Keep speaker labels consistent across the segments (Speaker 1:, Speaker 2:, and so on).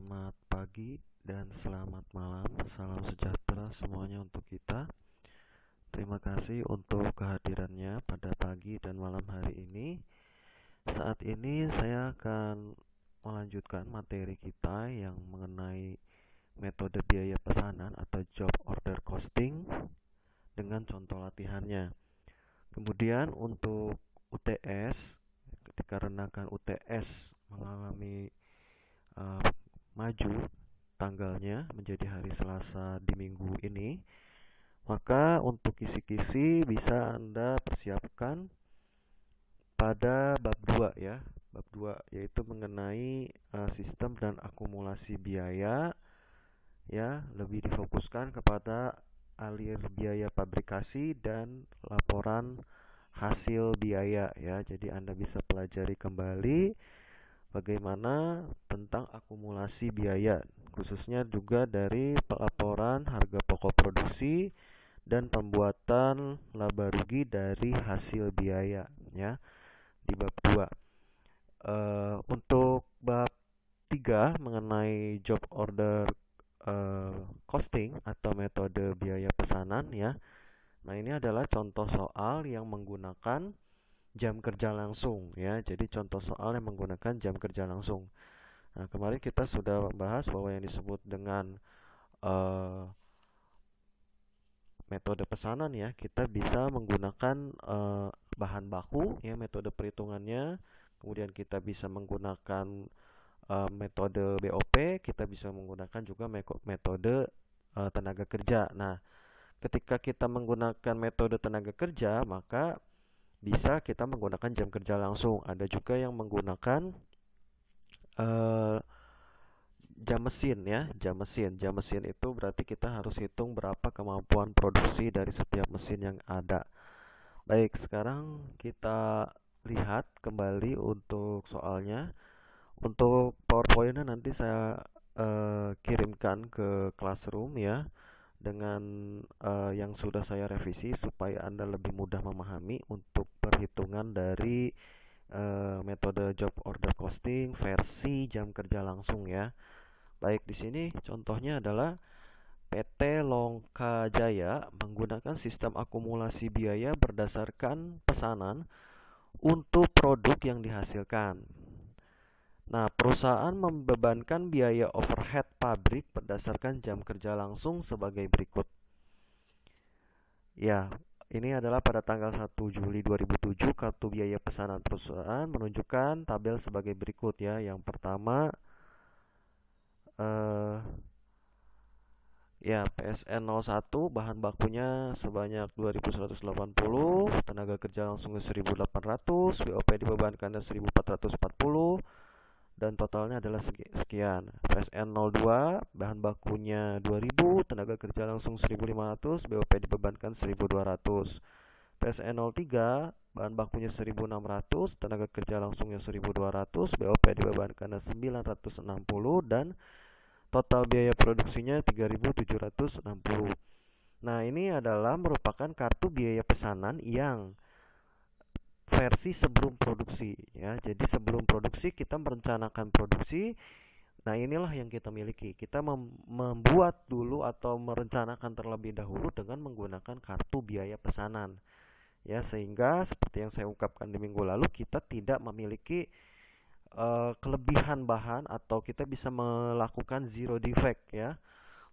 Speaker 1: Selamat pagi dan selamat malam. Salam sejahtera semuanya untuk kita. Terima kasih untuk kehadirannya pada pagi dan malam hari ini. Saat ini saya akan melanjutkan materi kita yang mengenai metode biaya pesanan atau job order costing dengan contoh latihannya. Kemudian untuk UTS, dikarenakan UTS mengalami maju tanggalnya menjadi hari Selasa di minggu ini, maka untuk kisi-kisi bisa Anda persiapkan pada bab 2 ya. Bab 2 yaitu mengenai sistem dan akumulasi biaya ya, lebih difokuskan kepada alir biaya pabrikasi dan laporan hasil biaya ya. Jadi Anda bisa pelajari kembali bagaimana tentang akumulasi biaya, khususnya juga dari pelaporan harga pokok produksi dan pembuatan laba rugi dari hasil biaya ya di bab 2. Untuk bab 3 mengenai job order costing atau metode biaya pesanan ya. Nah, ini adalah contoh soal yang menggunakan jam kerja langsung ya. Jadi contoh soal yang menggunakan jam kerja langsung. Nah, kemarin kita sudah membahas bahwa yang disebut dengan metode pesanan ya, kita bisa menggunakan bahan baku ya, metode perhitungannya. Kemudian kita bisa menggunakan metode BOP, kita bisa menggunakan juga metode tenaga kerja. Nah, ketika kita menggunakan metode tenaga kerja, maka bisa kita menggunakan jam kerja langsung. Ada juga yang menggunakan jam mesin ya. Jam mesin itu berarti kita harus hitung berapa kemampuan produksi dari setiap mesin yang ada. Baik, sekarang kita lihat kembali untuk soalnya. Untuk PowerPoint-nya nanti saya kirimkan ke Classroom ya, dengan yang sudah saya revisi supaya Anda lebih mudah memahami untuk perhitungan dari metode job order costing versi jam kerja langsung ya. Baik, di sini contohnya adalah PT Longka Jaya menggunakan sistem akumulasi biaya berdasarkan pesanan untuk produk yang dihasilkan. Nah, perusahaan membebankan biaya overhead pabrik berdasarkan jam kerja langsung sebagai berikut. Ya, ini adalah pada tanggal 1 Juli 2007 kartu biaya pesanan perusahaan menunjukkan tabel sebagai berikut ya. Yang pertama ya, PSN 01 bahan bakunya sebanyak 2180, tenaga kerja langsung 1800, BOP dibebankan 1440, dan totalnya adalah sekian. PSN 02 bahan bakunya 2000, tenaga kerja langsung 1500, BOP dibebankan 1200. PSN 03 bahan bakunya 1600, tenaga kerja langsungnya 1200, BOP dibebankan 960, dan total biaya produksinya 3760. Nah, ini adalah merupakan kartu biaya pesanan yang versi sebelum produksi ya. Jadi sebelum produksi kita merencanakan produksi. Nah, inilah yang kita miliki. Kita membuat dulu atau merencanakan terlebih dahulu dengan menggunakan kartu biaya pesanan ya, sehingga seperti yang saya ungkapkan di minggu lalu, kita tidak memiliki kelebihan bahan atau kita bisa melakukan zero defect ya,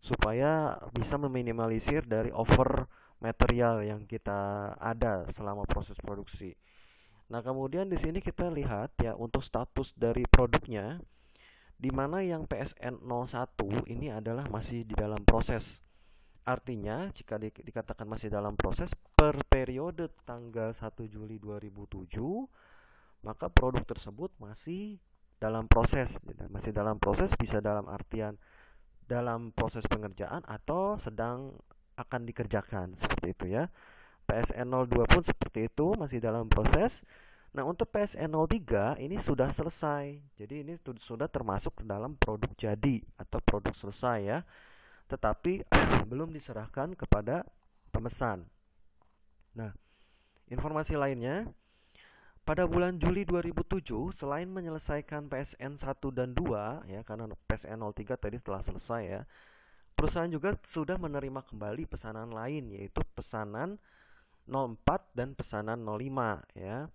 Speaker 1: supaya bisa meminimalisir dari over material yang kita ada selama proses produksi. Nah, kemudian di sini kita lihat ya untuk status dari produknya, di mana yang PSN 01 ini adalah masih di dalam proses. Artinya jika dikatakan masih dalam proses per periode tanggal 1 Juli 2007, maka produk tersebut masih dalam proses. Masih dalam proses bisa dalam artian dalam proses pengerjaan atau sedang akan dikerjakan, seperti itu ya. PSN 02 pun seperti itu, masih dalam proses. Nah, untuk PSN 03 ini sudah selesai. Jadi ini sudah termasuk ke dalam produk jadi atau produk selesai ya. Tetapi belum diserahkan kepada pemesan. Nah, informasi lainnya, Pada bulan Juli 2007, selain menyelesaikan PSN 1 dan 2 ya, karena PSN 03 tadi telah selesai ya, perusahaan juga sudah menerima kembali pesanan lain, yaitu pesanan 04 dan pesanan 05 ya.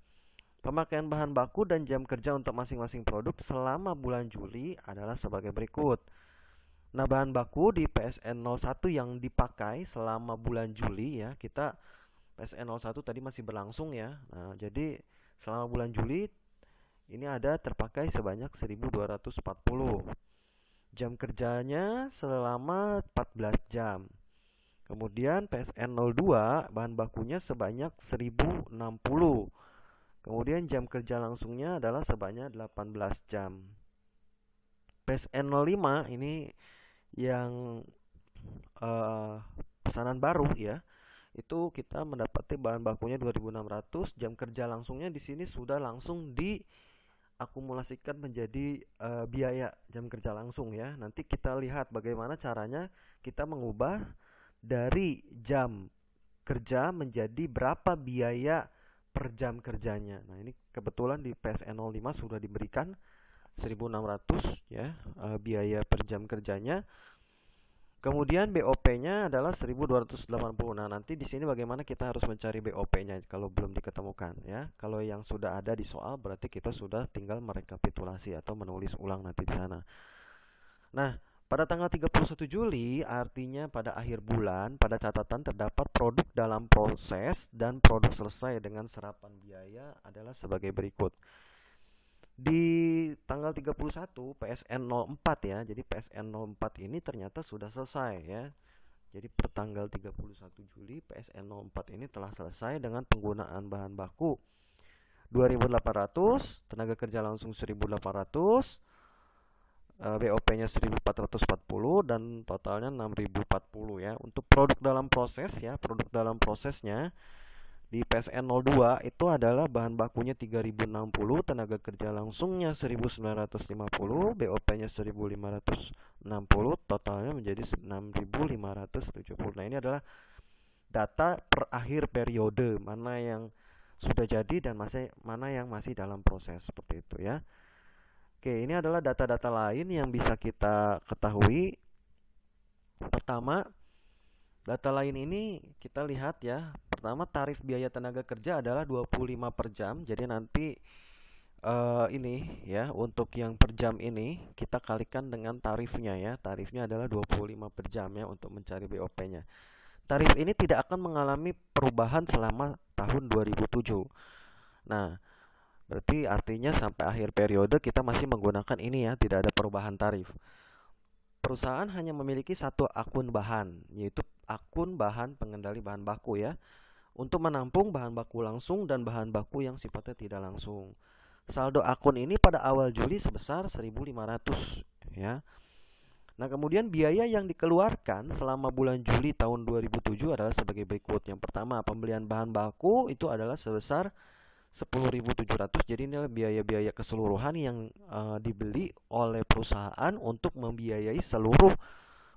Speaker 1: Pemakaian bahan baku dan jam kerja untuk masing-masing produk selama bulan Juli adalah sebagai berikut. Nah, bahan baku di PSN 01 yang dipakai selama bulan Juli ya, kita PSN 01 tadi masih berlangsung ya. Nah, jadi selama bulan Juli ini ada terpakai sebanyak 1240. Jam kerjanya selama 14 jam. Kemudian PSN 02 bahan bakunya sebanyak 1060. Kemudian jam kerja langsungnya adalah sebanyak 18 jam. PSN 05 ini yang pesanan baru ya. Itu kita mendapati bahan bakunya 2600, jam kerja langsungnya di sini sudah langsung diakumulasikan menjadi biaya jam kerja langsung ya. Nanti kita lihat bagaimana caranya kita mengubah dari jam kerja menjadi berapa biaya per jam kerjanya. Nah, ini kebetulan di PSN 05 sudah diberikan 1600 ya biaya per jam kerjanya. Kemudian BOP-nya adalah 1280. Nah, nanti di sini bagaimana kita harus mencari BOP-nya kalau belum diketemukan ya. Kalau yang sudah ada di soal berarti kita sudah tinggal merekapitulasi atau menulis ulang nanti di sana. Nah, pada tanggal 31 Juli, artinya pada akhir bulan, pada catatan terdapat produk dalam proses dan produk selesai dengan serapan biaya adalah sebagai berikut. Di tanggal 31 PSN 04 ya, jadi PSN 04 ini ternyata sudah selesai ya. Jadi per tanggal 31 Juli PSN 04 ini telah selesai dengan penggunaan bahan baku 2800, tenaga kerja langsung 1800, BOP-nya 1440 dan totalnya 6040 ya. Untuk produk dalam proses ya, produk dalam prosesnya di PSN 02 itu adalah bahan bakunya 3060, tenaga kerja langsungnya 1950, BOP-nya 1560, totalnya menjadi 6570. Nah, ini adalah data per akhir periode, mana yang sudah jadi dan mana yang masih dalam proses seperti itu ya. Oke, ini adalah data-data lain yang bisa kita ketahui. Pertama, data lain ini kita lihat ya. Pertama, tarif biaya tenaga kerja adalah 25 per jam. Jadi nanti ini ya, untuk yang per jam ini kita kalikan dengan tarifnya ya. Tarifnya adalah 25 per jam ya untuk mencari BOP-nya. Tarif ini tidak akan mengalami perubahan selama tahun 2007. Nah, berarti artinya sampai akhir periode kita masih menggunakan ini ya, tidak ada perubahan tarif. Perusahaan hanya memiliki satu akun bahan, yaitu akun bahan pengendali bahan baku ya, untuk menampung bahan baku langsung dan bahan baku yang sifatnya tidak langsung. Saldo akun ini pada awal Juli sebesar 1.500 ya. Nah, kemudian biaya yang dikeluarkan selama bulan Juli tahun 2007 adalah sebagai berikut. Yang pertama, pembelian bahan baku itu adalah sebesar 10.700. Jadi ini adalah biaya-biaya keseluruhan yang dibeli oleh perusahaan untuk membiayai seluruh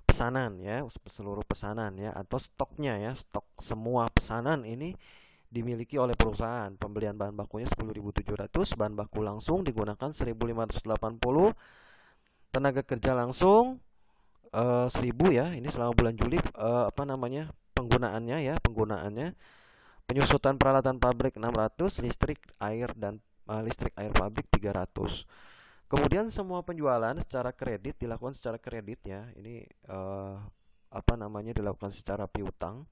Speaker 1: pesanan ya, atau stoknya ya, stok semua pesanan ini dimiliki oleh perusahaan. Pembelian bahan bakunya 10.700, bahan baku langsung digunakan 1.580, tenaga kerja langsung 1.000 ya. Ini selama bulan Juli penggunaannya. Penyusutan peralatan pabrik 600, listrik air pabrik 300. Kemudian semua penjualan secara kredit dilakukan secara kredit ya. Ini dilakukan secara piutang.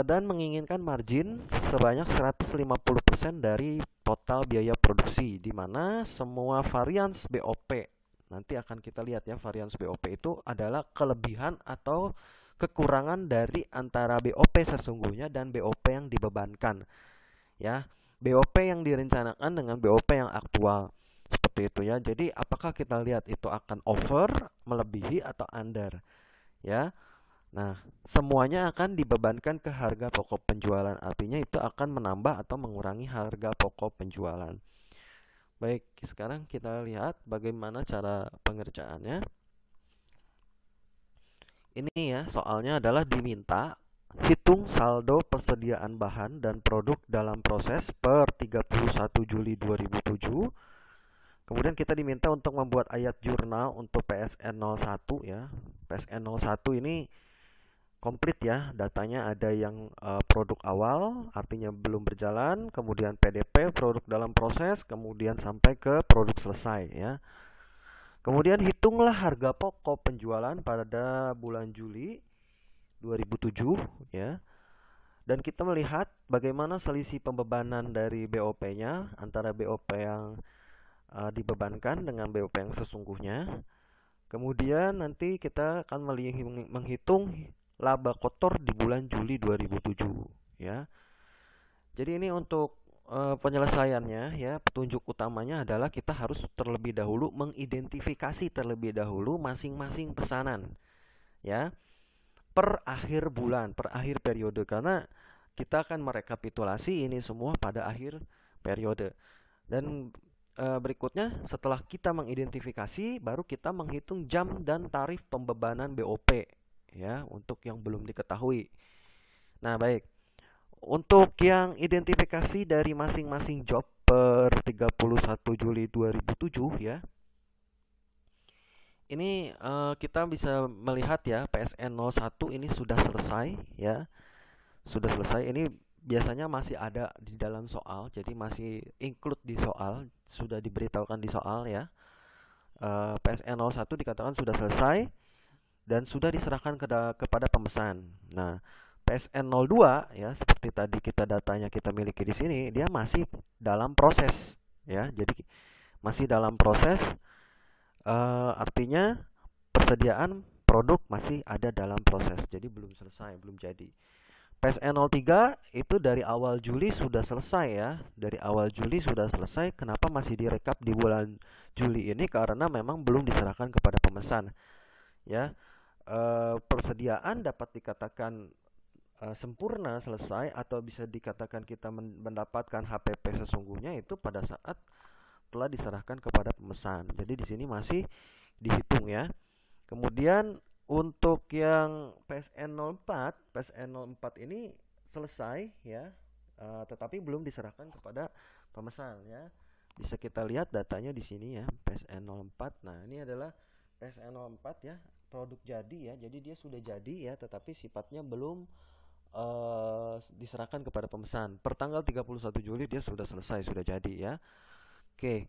Speaker 1: Dan menginginkan margin sebanyak 150% dari total biaya produksi, di mana semua varians BOP nanti akan kita lihat ya. Varians BOP itu adalah kelebihan atau kekurangan dari antara BOP sesungguhnya dan BOP yang dibebankan ya. BOP yang direncanakan dengan BOP yang aktual, seperti itu ya. Jadi apakah kita lihat itu akan over, melebihi atau under ya. Nah, semuanya akan dibebankan ke harga pokok penjualan, artinya itu akan menambah atau mengurangi harga pokok penjualan. Baik, sekarang kita lihat bagaimana cara pengerjaannya. Ini ya, soalnya adalah diminta hitung saldo persediaan bahan dan produk dalam proses per 31 Juli 2007. Kemudian kita diminta untuk membuat ayat jurnal untuk PSN 01 ya. PSN 01 ini komplit ya, datanya ada yang produk awal artinya belum berjalan, kemudian PDP produk dalam proses, kemudian sampai ke produk selesai ya. Kemudian hitunglah harga pokok penjualan pada bulan Juli 2007 ya. Dan kita melihat bagaimana selisih pembebanan dari BOP-nya antara BOP yang dibebankan dengan BOP yang sesungguhnya. Kemudian nanti kita akan menghitung laba kotor di bulan Juli 2007 ya. Jadi ini untuk penyelesaiannya ya, petunjuk utamanya adalah kita harus terlebih dahulu mengidentifikasi terlebih dahulu masing-masing pesanan ya, per akhir bulan, per akhir periode, karena kita akan merekapitulasi ini semua pada akhir periode. Dan berikutnya setelah kita mengidentifikasi, baru kita menghitung jam dan tarif pembebanan BOP ya, untuk yang belum diketahui. Nah, baik. Untuk yang identifikasi dari masing-masing job per 31 Juli 2007 ya. Ini kita bisa melihat ya, PSN 01 ini sudah selesai ya. Sudah selesai. Ini biasanya masih ada di dalam soal, jadi masih include di soal, sudah diberitahukan di soal ya. PSN 01 dikatakan sudah selesai dan sudah diserahkan kepada pemesan. Nah, PSN 02 ya, seperti tadi kita datanya kita miliki di sini, dia masih dalam proses ya. Jadi masih dalam proses, artinya persediaan produk masih ada dalam proses. Jadi belum selesai, belum jadi. PSN 03 itu dari awal Juli sudah selesai ya. Dari awal Juli sudah selesai. Kenapa masih direkap di bulan Juli ini? Karena memang belum diserahkan kepada pemesan ya. Persediaan dapat dikatakan sempurna selesai, atau bisa dikatakan kita mendapatkan HPP sesungguhnya itu pada saat telah diserahkan kepada pemesan. Jadi di sini masih dihitung ya. Kemudian untuk yang PSN 04, PSN 04 ini selesai ya, tetapi belum diserahkan kepada pemesan ya. Bisa kita lihat datanya di sini ya, PSN 04. Nah, ini adalah PSN 04 ya, produk jadi ya. Jadi dia sudah jadi ya, tetapi sifatnya belum diserahkan kepada pemesan. Per tanggal 31 Juli dia sudah selesai, sudah jadi ya. Oke.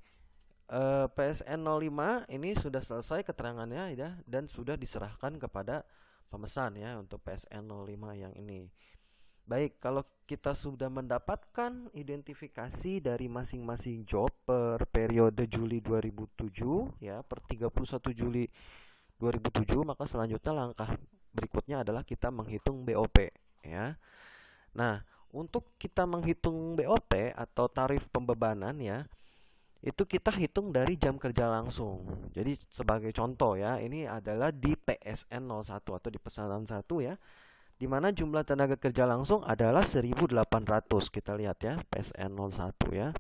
Speaker 1: PSN 05 ini sudah selesai keterangannya ya, dan sudah diserahkan kepada pemesan ya untuk PSN 05 yang ini. Baik, kalau kita sudah mendapatkan identifikasi dari masing-masing job per periode Juli 2007 ya, per 31 Juli 2007, maka selanjutnya langkah berikutnya adalah kita menghitung BOP ya. Nah, untuk kita menghitung BOP atau tarif pembebanan ya, itu kita hitung dari jam kerja langsung. Jadi sebagai contoh ya, ini adalah di PSN 01 atau di pesanan 1 ya, di mana jumlah tenaga kerja langsung adalah 1.800. Kita lihat ya, PSN 01 ya.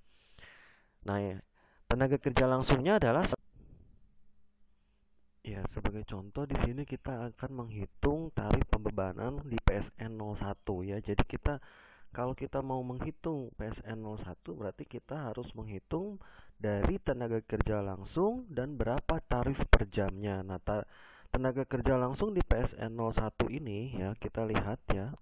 Speaker 1: Nah ya, tenaga kerja langsungnya adalah ya, sebagai contoh di sini kita akan menghitung tarif pembebanan di PSN 01 ya. Jadi kalau kita mau menghitung PSN 01, berarti kita harus menghitung dari tenaga kerja langsung dan berapa tarif per jamnya. Nah, tenaga kerja langsung di PSN 01 ini ya, kita lihat ya.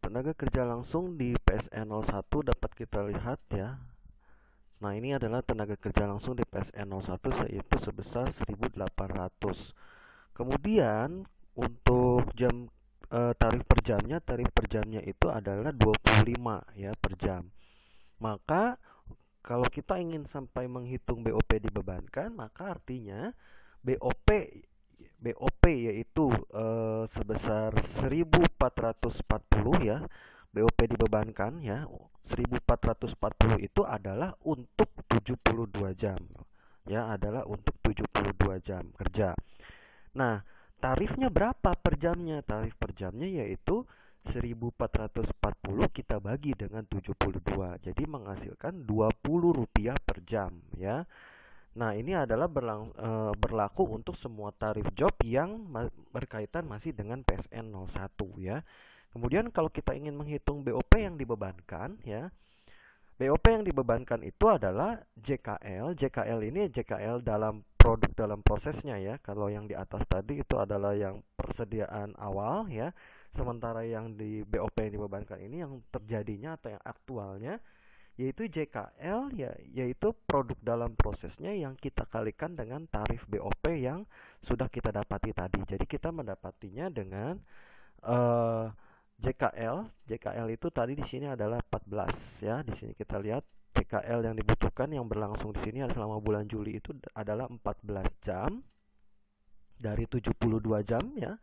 Speaker 1: Tenaga kerja langsung di PSN 01 dapat kita lihat ya. Nah, ini adalah tenaga kerja langsung di PSN 01, yaitu sebesar 1.800. Kemudian untuk tarif per jamnya itu adalah 25 ya per jam. Maka kalau kita ingin sampai menghitung BOP dibebankan, maka artinya BOP yaitu sebesar 1.440 ya. BOP dibebankan ya, 1.440 itu adalah untuk 72 jam. Ya, adalah untuk 72 jam kerja. Nah, tarifnya berapa per jamnya? Tarif per jamnya yaitu 1.440 kita bagi dengan 72. Jadi menghasilkan Rp20 per jam ya. Nah, ini adalah berlaku untuk semua tarif job yang berkaitan masih dengan PSN 01 ya. Kemudian kalau kita ingin menghitung BOP yang dibebankan ya, BOP yang dibebankan itu adalah JKL. JKL ini JKL dalam produk dalam prosesnya ya. Kalau yang di atas tadi itu adalah yang persediaan awal ya. Sementara yang di BOP yang dibebankan ini yang terjadinya atau yang aktualnya, yaitu JKL ya, yaitu produk dalam prosesnya yang kita kalikan dengan tarif BOP yang sudah kita dapati tadi. Jadi kita mendapatinya dengan JKL itu tadi di sini adalah 14 ya. Di sini kita lihat JKL yang dibutuhkan yang berlangsung di sini selama bulan Juli itu adalah 14 jam dari 72 jam ya.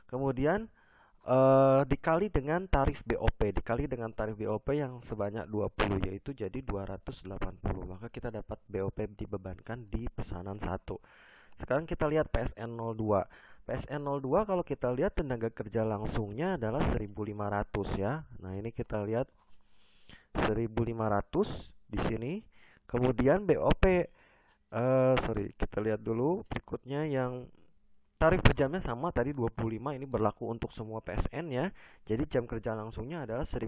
Speaker 1: Kemudian dikali dengan tarif BOP yang sebanyak 20, yaitu jadi 280. Maka kita dapat BOP dibebankan di pesanan 1. Sekarang kita lihat PSN 02. PSN 02 kalau kita lihat tenaga kerja langsungnya adalah 1.500 ya. Nah, ini kita lihat 1.500 di sini. Kemudian BOP kita lihat dulu berikutnya yang tarif per jamnya sama tadi 25, ini berlaku untuk semua PSN ya. Jadi jam kerja langsungnya adalah 1.500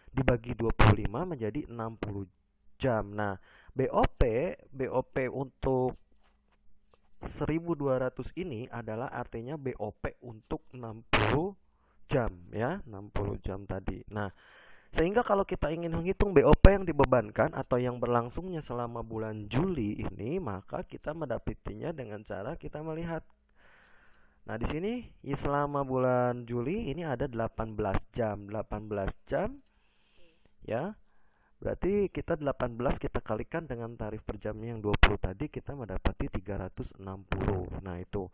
Speaker 1: dibagi 25 menjadi 60 jam. Nah, BOP untuk 1.200 ini adalah artinya BOP untuk 60 jam ya, 60 jam tadi. Nah, sehingga kalau kita ingin menghitung BOP yang dibebankan atau yang berlangsungnya selama bulan Juli ini, maka kita mendapatinya dengan cara kita melihat. Nah, di sini selama bulan Juli ini ada 18 jam. 18 jam ya. Berarti kita 18 kita kalikan dengan tarif per jamnya yang 20 tadi, kita mendapati 360. Nah, itu.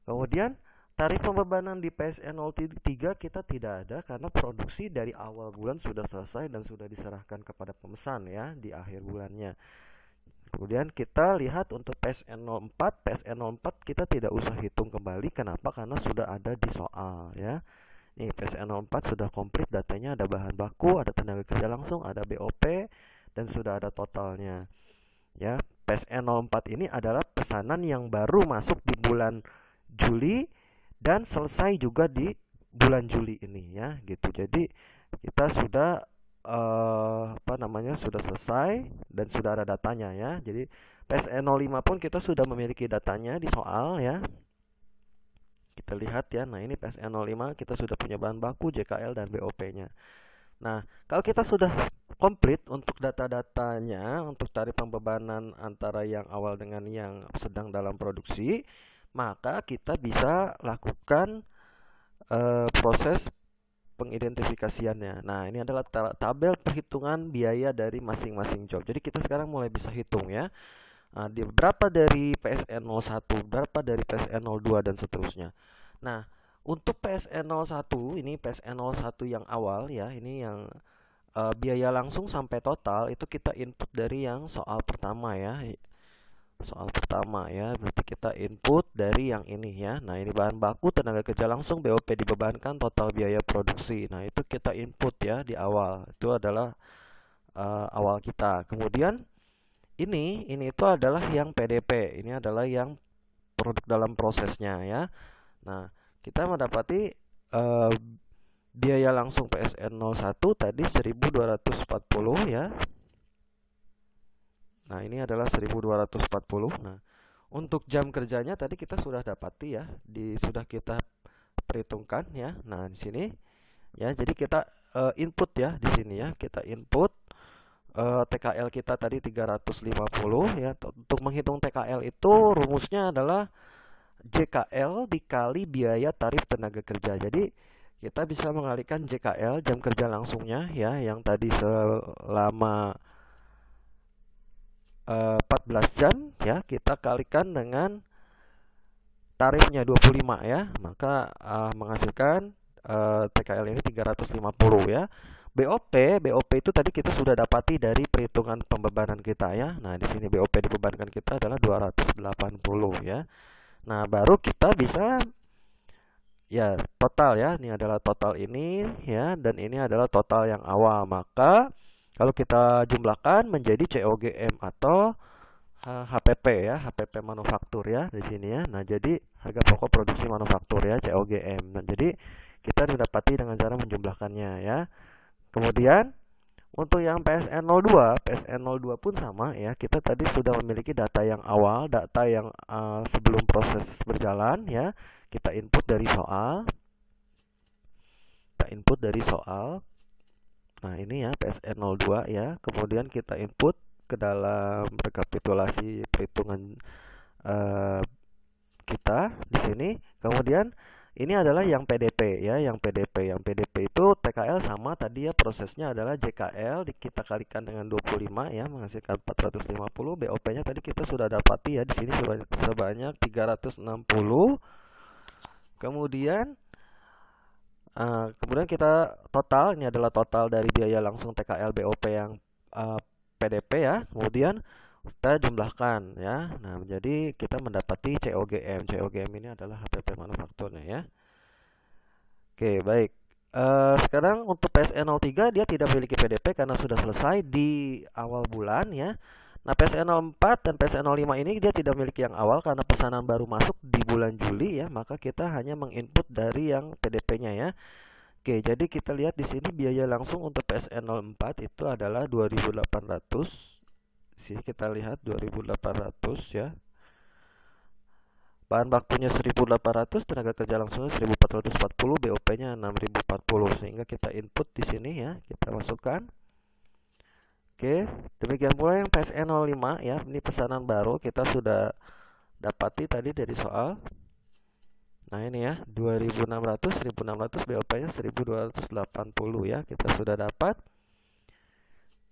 Speaker 1: Kemudian tarif pembebanan di PSN 03 kita tidak ada karena produksi dari awal bulan sudah selesai dan sudah diserahkan kepada pemesan ya di akhir bulannya. Kemudian kita lihat untuk PSN 04. PSN 04 kita tidak usah hitung kembali. Kenapa? Karena sudah ada di soal ya. Nih, PSN 04 sudah komplit datanya, ada bahan baku, ada tenaga kerja langsung, ada BOP, dan sudah ada totalnya ya. PSN 04 ini adalah pesanan yang baru masuk di bulan Juli dan selesai juga di bulan Juli ini ya gitu. Jadi kita sudah sudah selesai dan sudah ada datanya ya. Jadi PSN 05 pun kita sudah memiliki datanya di soal ya. Kita lihat ya. Nah, ini PSN 05 kita sudah punya bahan baku, JKL dan BOP-nya. Nah, kalau kita sudah komplit untuk data-datanya untuk tarif pembebanan antara yang awal dengan yang sedang dalam produksi, maka kita bisa lakukan proses pengidentifikasiannya. Nah, ini adalah tabel perhitungan biaya dari masing-masing job. Jadi kita sekarang mulai bisa hitung ya. Di berapa dari PSN 01, berapa dari PSN 02 dan seterusnya. Nah, untuk PSN 01 ini PSN 01 yang awal ya, ini yang biaya langsung sampai total itu kita input dari yang soal pertama ya. Soal pertama ya, berarti kita input dari yang ini ya. Nah, ini bahan baku, tenaga kerja langsung, BOP dibebankan, total biaya produksi. Nah, itu kita input ya di awal. Itu adalah awal kita. Kemudian ini itu adalah yang PDP. Ini adalah yang produk dalam prosesnya ya. Nah, kita mendapati biaya langsung PSN 01 tadi 1.240 ya. Nah, ini adalah 1.240. Nah, untuk jam kerjanya tadi kita sudah dapati ya, sudah kita perhitungkan ya. Nah, di sini ya, jadi kita input ya di sini ya. Kita input TKL kita tadi 350 ya. Untuk menghitung TKL itu rumusnya adalah JKL dikali biaya tarif tenaga kerja. Jadi kita bisa mengalihkan JKL jam kerja langsungnya ya, yang tadi selama 14 jam ya, kita kalikan dengan tarifnya 25 ya, maka menghasilkan TKL ini 350 ya. BOP itu tadi kita sudah dapati dari perhitungan pembebanan kita ya. Nah, di sini BOP dibebankan kita adalah 280 ya. Nah, baru kita bisa ya total ya. Ini adalah total ini ya, dan ini adalah total yang awal. Maka kalau kita jumlahkan menjadi COGM atau HPP ya, HPP manufaktur ya di sini ya. Nah, jadi harga pokok produksi manufaktur ya, COGM. Nah, jadi kita didapati dengan cara menjumlahkannya ya. Kemudian untuk yang PSN02 pun sama ya. Kita tadi sudah memiliki data yang awal, data yang sebelum proses berjalan ya. Kita input dari soal. Nah, ini ya PSN02 ya. Kemudian kita input ke dalam rekapitulasi perhitungan kita di sini. Kemudian ini adalah yang PDP ya, yang PDP itu TKL sama tadi ya, prosesnya adalah JKL kita kalikan dengan 25 ya, menghasilkan 450. BOP-nya tadi kita sudah dapati ya di sini sebanyak 360. Kemudian kita total, ini adalah total dari biaya langsung TKL BOP yang PDP ya. Kemudian kita jumlahkan ya. Nah, jadi kita mendapati COGM. COGM ini adalah HPP manufakturnya ya. Oke, baik. Sekarang untuk PSN03 dia tidak memiliki PDP karena sudah selesai di awal bulan ya. Nah, PSN04 dan PSN05 ini dia tidak memiliki yang awal karena pesanan baru masuk di bulan Juli ya, maka kita hanya menginput dari yang PDP-nya ya. Oke, jadi kita lihat di sini biaya langsung untuk PSN04 itu adalah 2.800. Sini kita lihat 2.800 ya. Bahan bakunya 1.800, tenaga kerja langsungnya 1.440, BOP-nya 6.040. Sehingga kita input di sini ya, kita masukkan. Oke, demikian pula yang PSN05 ya, ini pesanan baru kita sudah dapati tadi dari soal. Nah, ini ya, 2.600, 1.600, BOP-nya 1.280 ya, kita sudah dapat.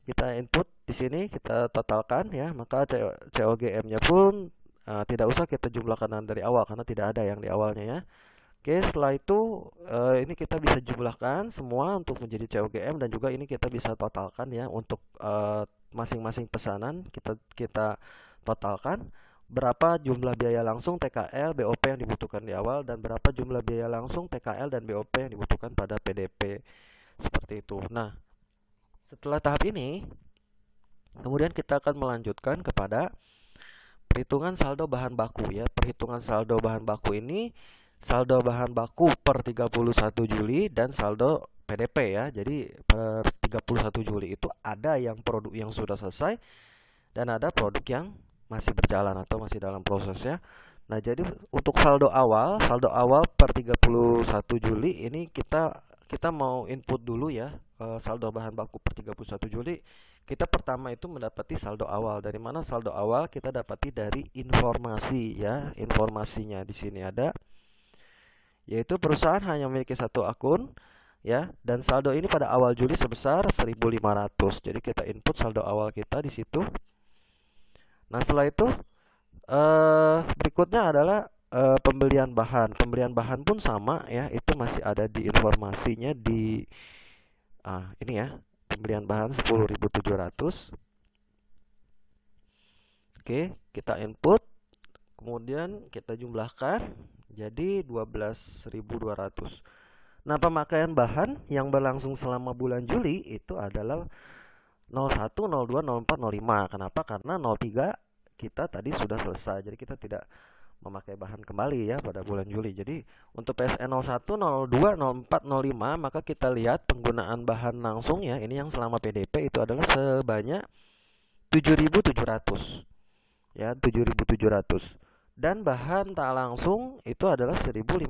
Speaker 1: Kita input di sini, kita totalkan ya, maka COGM-nya pun tidak usah kita jumlahkan dari awal karena tidak ada yang di awalnya ya. Oke, setelah itu ini kita bisa jumlahkan semua untuk menjadi COGM, dan juga ini kita bisa totalkan ya untuk masing-masing pesanan kita totalkan berapa jumlah biaya langsung TKL BOP yang dibutuhkan di awal dan berapa jumlah biaya langsung TKL dan BOP yang dibutuhkan pada PDP, seperti itu. Nah, setelah tahap ini kemudian kita akan melanjutkan kepada perhitungan saldo bahan baku ya. Perhitungan saldo bahan baku ini saldo bahan baku per 31 Juli dan saldo PDP ya. Jadi per 31 Juli itu ada yang produk yang sudah selesai dan ada produk yang masih berjalan atau masih dalam proses ya. Nah, jadi untuk saldo awal per 31 Juli ini kita mau input dulu ya, saldo bahan baku per 31 Juli. Kita pertama itu mendapati saldo awal. Dari mana saldo awal? Kita dapati dari informasi ya. Informasinya di sini ada, yaitu perusahaan hanya memiliki satu akun ya, dan saldo ini pada awal Juli sebesar 1.500. Jadi kita input saldo awal kita di situ. Nah, setelah itu berikutnya adalah pembelian bahan. Pembelian bahan pun sama ya, itu masih ada di informasinya di ini ya, pembelian bahan 10.700. Oke, kita input, kemudian kita jumlahkan jadi 12.200. Nah, pemakaian bahan yang berlangsung selama bulan Juli itu adalah 01, 02, 04, 05. Kenapa? Karena 03 kita tadi sudah selesai. Jadi kita tidak memakai bahan kembali ya pada bulan Juli. Jadi untuk PSN 01, 02, 04, 05 maka kita lihat penggunaan bahan langsung ya, ini yang selama PDP itu adalah sebanyak 7.700 ya, 7.700. Dan bahan tak langsung itu adalah 1.580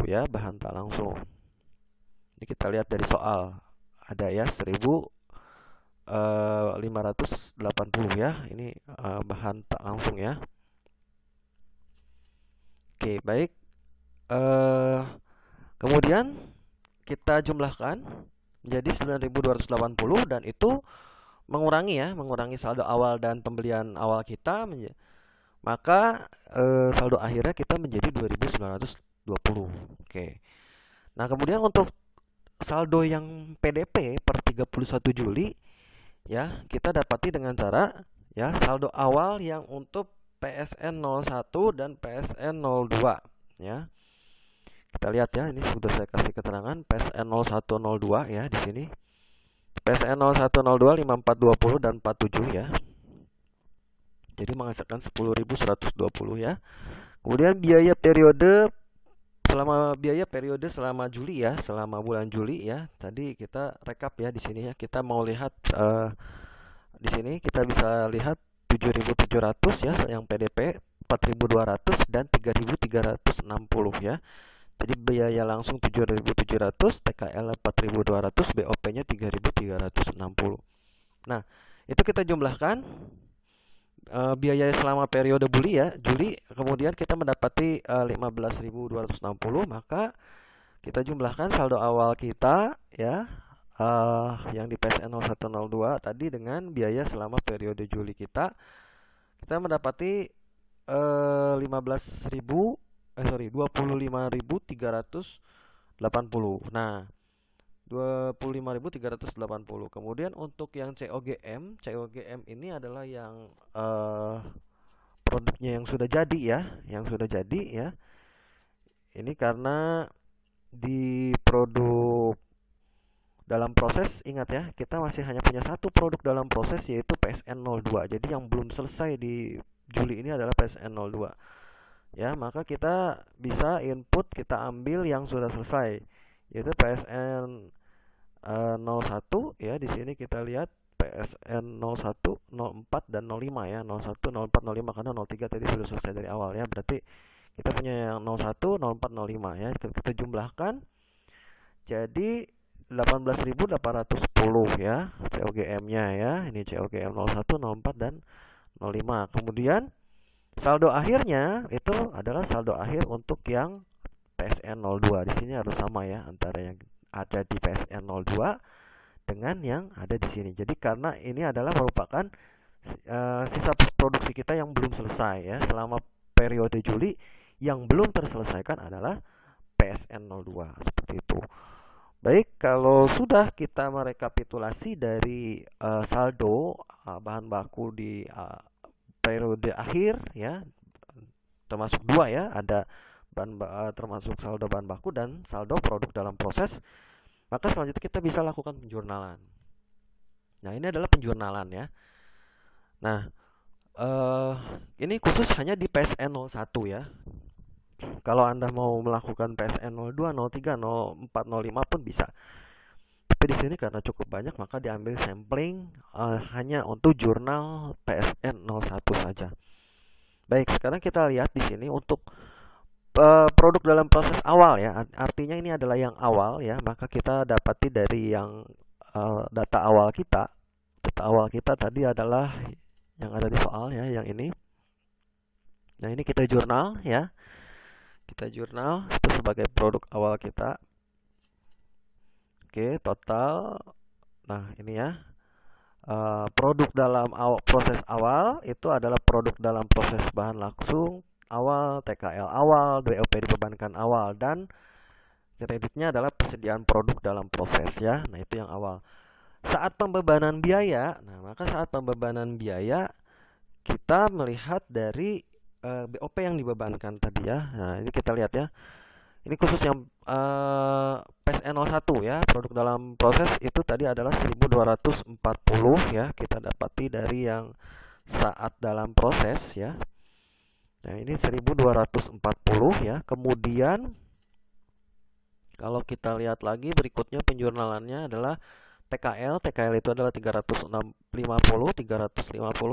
Speaker 1: ya, bahan tak langsung. Ini kita lihat dari soal ada ya 1.580 ya, ini bahan tak langsung ya. Oke, baik. Kemudian kita jumlahkan menjadi 9.280 dan itu mengurangi saldo awal dan pembelian awal kita, maka saldo akhirnya kita menjadi 2.920. Oke. Nah, kemudian untuk saldo yang PDP per 31 Juli ya, kita dapati dengan cara ya saldo awal yang untuk PSN 01 dan PSN 02 ya. Kita lihat ya, ini sudah saya kasih keterangan PSN 01 02 ya di sini. PSN 01 02 5420 dan 47 ya. Jadi menghasilkan 10.120 ya. Kemudian biaya periode selama Juli ya, selama bulan Juli ya. Tadi kita rekap ya di sini ya. Kita mau lihat di sini kita bisa lihat 7.700 ya yang PDP, 4.200 dan 3.360 ya. Jadi biaya langsung 7.700, TKL 4.200, BOP-nya 3.360. Nah, itu kita jumlahkan biaya selama periode Juli, kemudian kita mendapati 15.260, maka kita jumlahkan saldo awal kita ya yang di PSN 0102 tadi dengan biaya selama periode Juli kita mendapati 25.380. Nah, 25.380. Kemudian untuk yang COGM ini adalah yang produknya yang sudah jadi ya, Ini karena di produk dalam proses, ingat ya, kita masih hanya punya satu produk dalam proses, yaitu PSN 02. Jadi yang belum selesai di Juli ini adalah PSN 02 ya. Maka kita bisa input, kita ambil yang sudah selesai, yaitu PSN 01 ya. Di sini kita lihat PSN 01, 04 dan 05 ya. 01, 04, 05 karena 03 tadi sudah selesai dari awal ya. Berarti kita punya yang 01, 04, 05 ya. Kita jumlahkan jadi 18.810 ya COGM-nya ya. Ini COGM 01, 04 dan 05. Kemudian saldo akhirnya itu adalah saldo akhir untuk yang PSN 02. Di sini harus sama ya antara yang ada di PSN 02 dengan yang ada di sini. Jadi karena ini adalah merupakan sisa produksi kita yang belum selesai ya. Selama periode Juli yang belum terselesaikan adalah PSN 02 seperti itu. Baik, kalau sudah kita merekapitulasi dari saldo bahan baku di periode akhir ya, termasuk dua ya, ada termasuk saldo bahan baku dan saldo produk dalam proses, maka selanjutnya kita bisa lakukan penjurnalan. Nah, ini adalah penjurnalan ya. Nah, ini khusus hanya di PSN 01 ya. Kalau Anda mau melakukan PSN 02, 03, 04, 05 pun bisa. Tapi di sini karena cukup banyak, maka diambil sampling hanya untuk jurnal PSN 01 saja. Baik, sekarang kita lihat di sini untuk produk dalam proses awal ya. Artinya ini adalah yang awal ya, maka kita dapati dari yang data awal kita. Data awal kita tadi adalah yang ada di soal ya, yang ini. Nah, ini kita jurnal ya. Kita jurnal itu sebagai produk awal kita. Oke, total. Nah, ini ya. Produk dalam proses awal itu adalah produk dalam proses bahan langsung awal, TKL awal, BOP dibebankan awal, dan kreditnya adalah persediaan produk dalam proses ya. Nah, itu yang awal. Saat pembebanan biaya, maka saat pembebanan biaya kita melihat dari BOP yang dibebankan tadi ya. Nah, ini kita lihat ya. Ini khusus yang PSN 01 ya, produk dalam proses itu tadi adalah 1240 ya. Kita dapati dari yang saat dalam proses ya. Nah, ini 1240 ya. Kemudian kalau kita lihat lagi berikutnya penjurnalannya adalah TKL itu adalah 350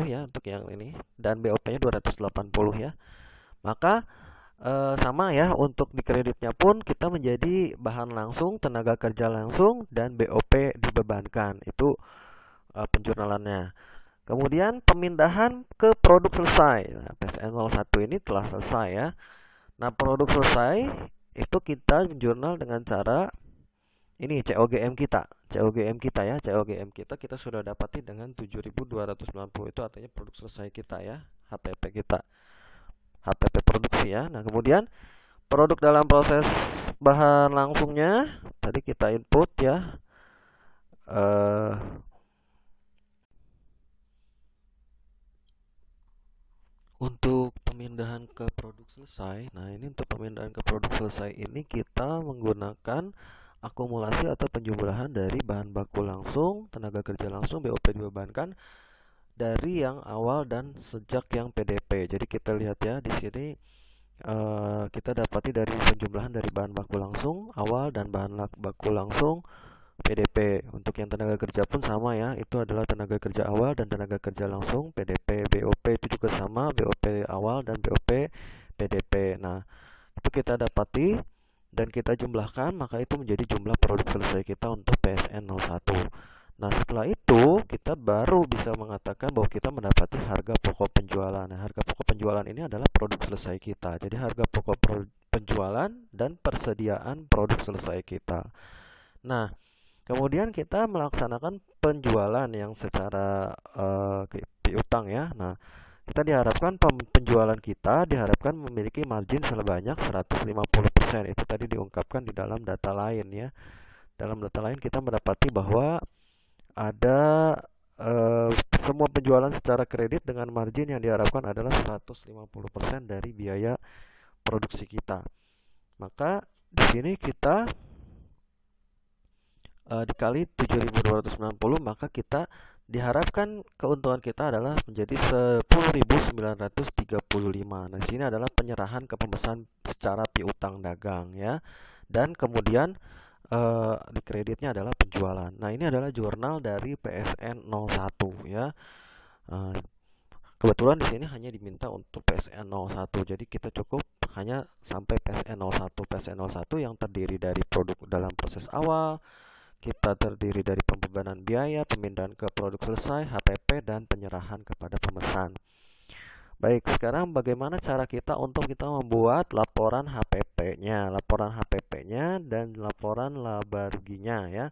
Speaker 1: ya untuk yang ini, dan BOP-nya 280 ya. Maka sama ya, untuk di kreditnya pun kita menjadi bahan langsung, tenaga kerja langsung, dan BOP dibebankan. Itu penjurnalannya. Kemudian pemindahan ke produk selesai. Nah, PSN 01 ini telah selesai ya. Nah, produk selesai itu kita jurnal dengan cara ini COGM kita ya. COGM kita sudah dapati dengan 7.290. Itu artinya produk selesai kita ya, HPP kita, HPP produksi ya. Nah, kemudian produk dalam proses bahan langsungnya tadi kita input ya. Untuk pemindahan ke produk selesai, nah ini untuk pemindahan ke produk selesai ini kita menggunakan akumulasi atau penjumlahan dari bahan baku langsung, tenaga kerja langsung, BOP dibebankan, dari yang awal dan sejak yang PDP. Jadi kita lihat ya di sini kita dapati dari penjumlahan dari bahan baku langsung awal dan bahan baku langsung PDP. Untuk yang tenaga kerja pun sama ya, itu adalah tenaga kerja awal dan tenaga kerja langsung PDP. BOP itu juga sama, BOP awal dan BOP PDP. Nah, itu kita dapati dan kita jumlahkan, maka itu menjadi jumlah produk selesai kita untuk PSN 01. Nah, setelah itu kita baru bisa mengatakan bahwa kita mendapati harga pokok penjualan. Nah, harga pokok penjualan ini adalah produk selesai kita. Jadi harga pokok penjualan dan persediaan produk selesai kita. Nah, kemudian kita melaksanakan penjualan yang secara piutang ya. Nah, kita diharapkan penjualan kita diharapkan memiliki margin sebanyak 150%. Itu tadi diungkapkan di dalam data lain ya. Dalam data lain kita mendapati bahwa ada semua penjualan secara kredit dengan margin yang diharapkan adalah 150% dari biaya produksi kita. Maka di sini kita dikali 7.290, maka kita diharapkan keuntungan kita adalah menjadi 10.935. Nah, di sini adalah penyerahan ke pemesan secara piutang dagang ya. Dan kemudian di kreditnya adalah penjualan. Nah, ini adalah jurnal dari PSN 01 ya. Kebetulan di sini hanya diminta untuk PSN 01. Jadi kita cukup hanya sampai PSN 01. PSN 01 yang terdiri dari produk dalam proses awal, kita terdiri dari pembebanan biaya, pemindahan ke produk selesai, HPP, dan penyerahan kepada pemesan. Baik, sekarang bagaimana cara kita untuk kita membuat laporan HPP-nya, dan laporan laba ruginya ya.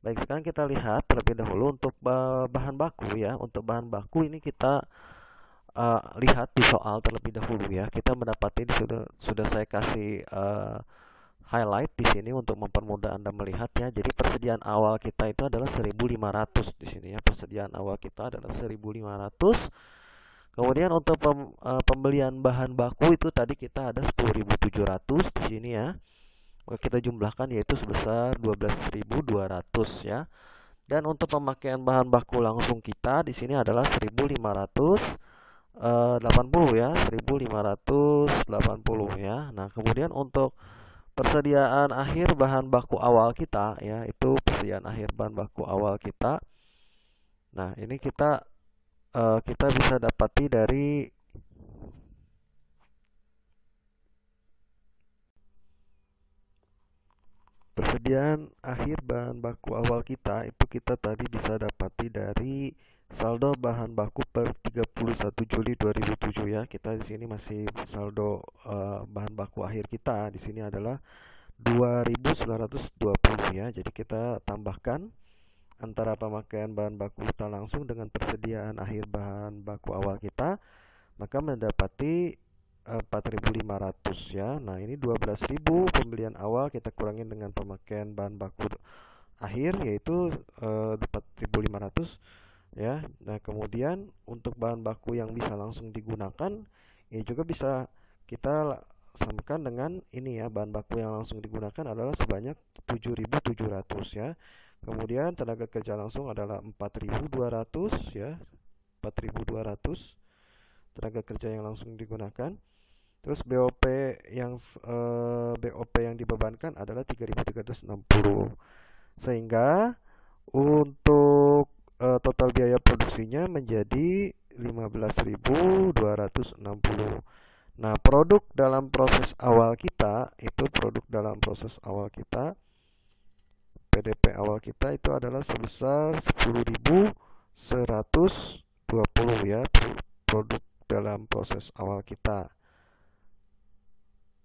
Speaker 1: Baik, sekarang kita lihat terlebih dahulu untuk bahan baku ya. Untuk bahan baku ini kita lihat di soal terlebih dahulu ya. Kita mendapati sudah saya kasih highlight di sini untuk mempermudah Anda melihatnya. Jadi persediaan awal kita itu adalah 1.500 di sini ya. Persediaan awal kita adalah 1.500. Kemudian untuk pembelian bahan baku itu tadi kita ada 10.700 di sini ya. Maka kita jumlahkan yaitu sebesar 12.200 ya. Dan untuk pemakaian bahan baku langsung kita di sini adalah 1.580 ya, 1.580 ya. Nah, kemudian untuk persediaan akhir bahan baku awal kita ya, itu persediaan akhir bahan baku awal kita. Nah, ini kita bisa dapati dari persediaan akhir bahan baku awal kita itu kita tadi bisa dapati dari saldo bahan baku per 31 Juli 2007 ya. Kita di sini masih saldo bahan baku akhir kita di sini adalah 2.920 ya. Jadi kita tambahkan antara pemakaian bahan baku kita langsung dengan persediaan akhir bahan baku awal kita, maka mendapati 4.500 ya. Nah, ini 12.000 pembelian awal kita kurangin dengan pemakaian bahan baku akhir yaitu 4.500 ya. Nah, kemudian untuk bahan baku yang bisa langsung digunakan ini juga bisa kita samakan dengan ini ya, bahan baku yang langsung digunakan adalah sebanyak 7.700 ya. Kemudian tenaga kerja langsung adalah 4.200 ya. 4.200 tenaga kerja yang langsung digunakan. Terus BOP yang dibebankan adalah 3.360. Sehingga untuk total biaya produksinya menjadi 15.260. Nah, produk dalam proses awal kita PDP awal kita itu adalah sebesar 10.120 ya, produk dalam proses awal kita.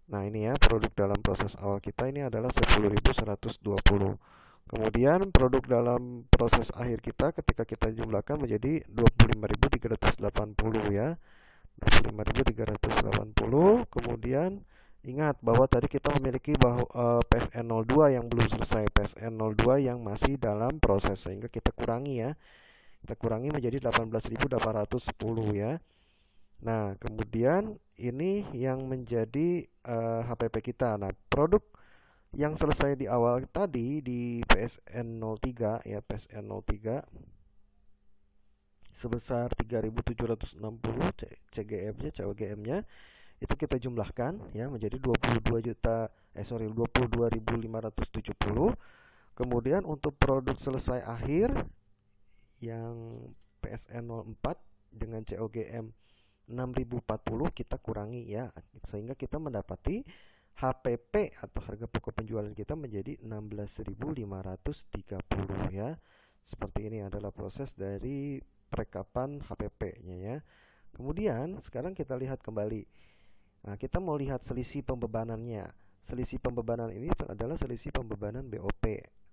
Speaker 1: Nah, ini ya, produk dalam proses awal kita ini adalah 10.120. Kemudian produk dalam proses akhir kita ketika kita jumlahkan menjadi 25.380 ya. 25.380. Kemudian ingat bahwa tadi kita memiliki PSN 02 yang belum selesai, PSN 02 yang masih dalam proses, sehingga kita kurangi ya. Kita kurangi menjadi 18.810 ya. Nah, kemudian ini yang menjadi HPP kita. Nah, produk yang selesai di awal tadi di PSN 03 ya, PSN 03 sebesar 3.760 CGM-nya, COGM-nya itu kita jumlahkan ya menjadi 22.570. Kemudian untuk produk selesai akhir yang PSN 04 dengan COGM 6040 kita kurangi ya, sehingga kita mendapati HPP atau harga pokok penjualan kita menjadi 16.530 ya. Seperti ini adalah proses dari perekapan HPP-nya ya. Kemudian sekarang kita lihat kembali. Nah, kita mau lihat selisih pembebanannya. Selisih pembebanan ini adalah selisih pembebanan BOP.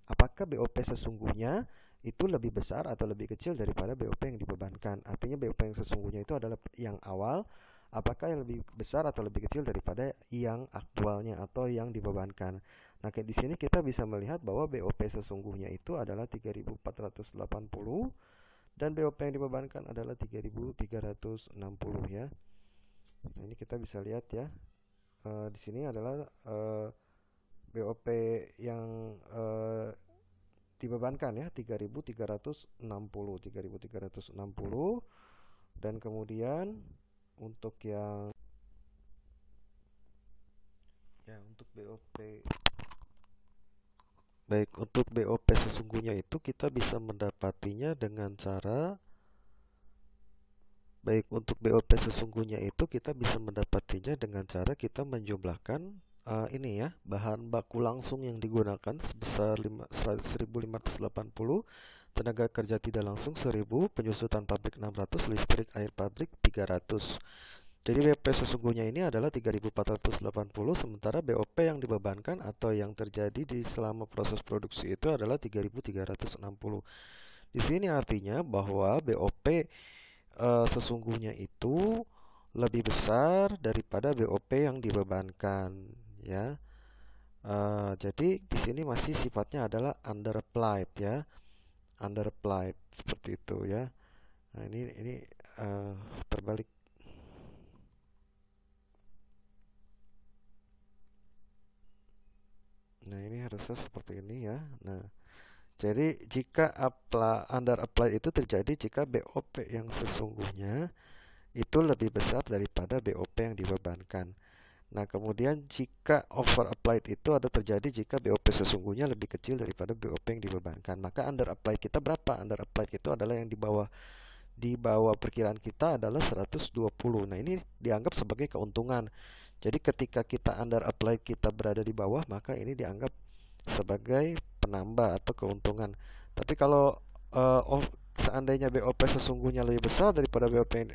Speaker 1: Apakah BOP sesungguhnya itu lebih besar atau lebih kecil daripada BOP yang dibebankan? Artinya BOP yang sesungguhnya itu adalah yang awal, apakah yang lebih besar atau lebih kecil daripada yang aktualnya atau yang dibebankan. Nah, kayak di sini kita bisa melihat bahwa BOP sesungguhnya itu adalah 3.480 dan BOP yang dibebankan adalah 3.360 ya. Nah, ini kita bisa lihat ya. Di sini adalah BOP yang dibebankan ya 3.360 dan kemudian untuk yang untuk BOP untuk BOP sesungguhnya itu kita bisa mendapatinya dengan cara kita menjumlahkan ini ya, bahan baku langsung yang digunakan sebesar 1.580, tenaga kerja tidak langsung 1.000, penyusutan pabrik 600, listrik air pabrik 300. Jadi BOP sesungguhnya ini adalah 3.480, sementara BOP yang dibebankan atau yang terjadi di selama proses produksi itu adalah 3.360. Di sini artinya bahwa BOP sesungguhnya itu lebih besar daripada BOP yang dibebankan ya. Jadi di sini masih sifatnya adalah underapplied ya, underapplied seperti itu ya. Nah, ini terbalik. Nah, ini harusnya seperti ini ya. Nah, jadi jika underapplied itu terjadi jika BOP yang sesungguhnya itu lebih besar daripada BOP yang dibebankan. Nah, kemudian jika overapplied itu ada terjadi jika BOP sesungguhnya lebih kecil daripada BOP yang dibebankan. Maka underapplied kita berapa? Underapplied itu adalah yang di bawah perkiraan kita adalah 120. Nah, ini dianggap sebagai keuntungan. Jadi ketika kita underapplied kita berada di bawah, maka ini dianggap sebagai penambah atau keuntungan. Tapi kalau seandainya BOP sesungguhnya lebih besar daripada BOP yang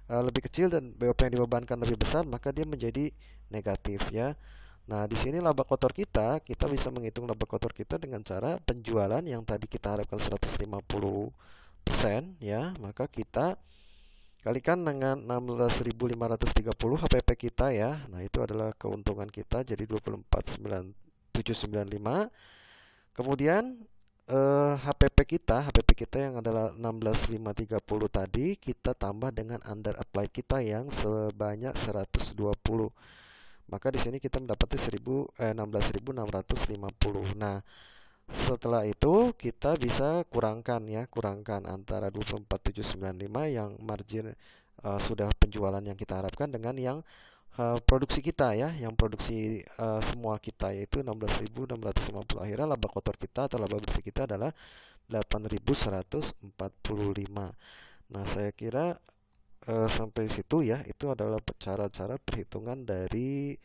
Speaker 1: lebih kecil dan BOP yang dibebankan lebih besar, maka dia menjadi negatif ya. Nah, di sini laba kotor kita bisa menghitung laba kotor kita dengan cara penjualan yang tadi kita harapkan 150% ya, maka kita kalikan dengan 16.530 HPP kita ya. Nah, itu adalah keuntungan kita jadi 24.795. Kemudian HPP kita yang adalah 16.530 tadi kita tambah dengan underapplied kita yang sebanyak 120. Maka di sini kita mendapati 16.650. Nah, setelah itu kita bisa kurangkan antara 24.795 yang margin sudah penjualan yang kita harapkan dengan yang produksi kita ya, yang produksi semua kita yaitu 16.650. Akhirnya laba kotor kita atau laba bersih kita adalah 8.145. Nah, saya kira sampai situ ya, itu adalah cara-cara perhitungan dari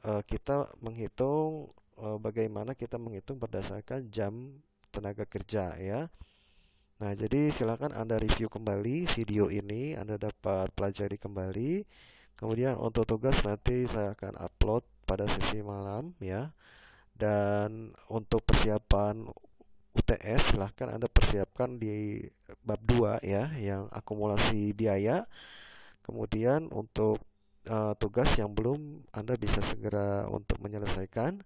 Speaker 1: kita menghitung bagaimana kita menghitung berdasarkan jam tenaga kerja ya. Nah, jadi silakan Anda review kembali video ini, Anda dapat pelajari kembali. Kemudian untuk tugas nanti saya akan upload pada sesi malam ya. Dan untuk persiapan UTS silahkan Anda persiapkan di bab 2 ya, yang akumulasi biaya. Kemudian untuk tugas yang belum, Anda bisa segera untuk menyelesaikan.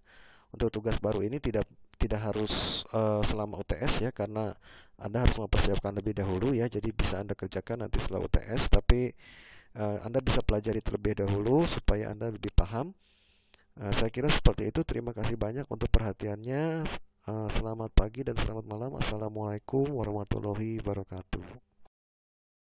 Speaker 1: Untuk tugas baru ini tidak harus selama UTS ya, karena Anda harus mempersiapkan lebih dahulu ya. Jadi bisa Anda kerjakan nanti setelah UTS, tapi Anda bisa pelajari terlebih dahulu supaya Anda lebih paham. Saya kira seperti itu. Terima kasih banyak untuk perhatiannya. Selamat pagi dan selamat malam. Assalamualaikum warahmatullahi wabarakatuh.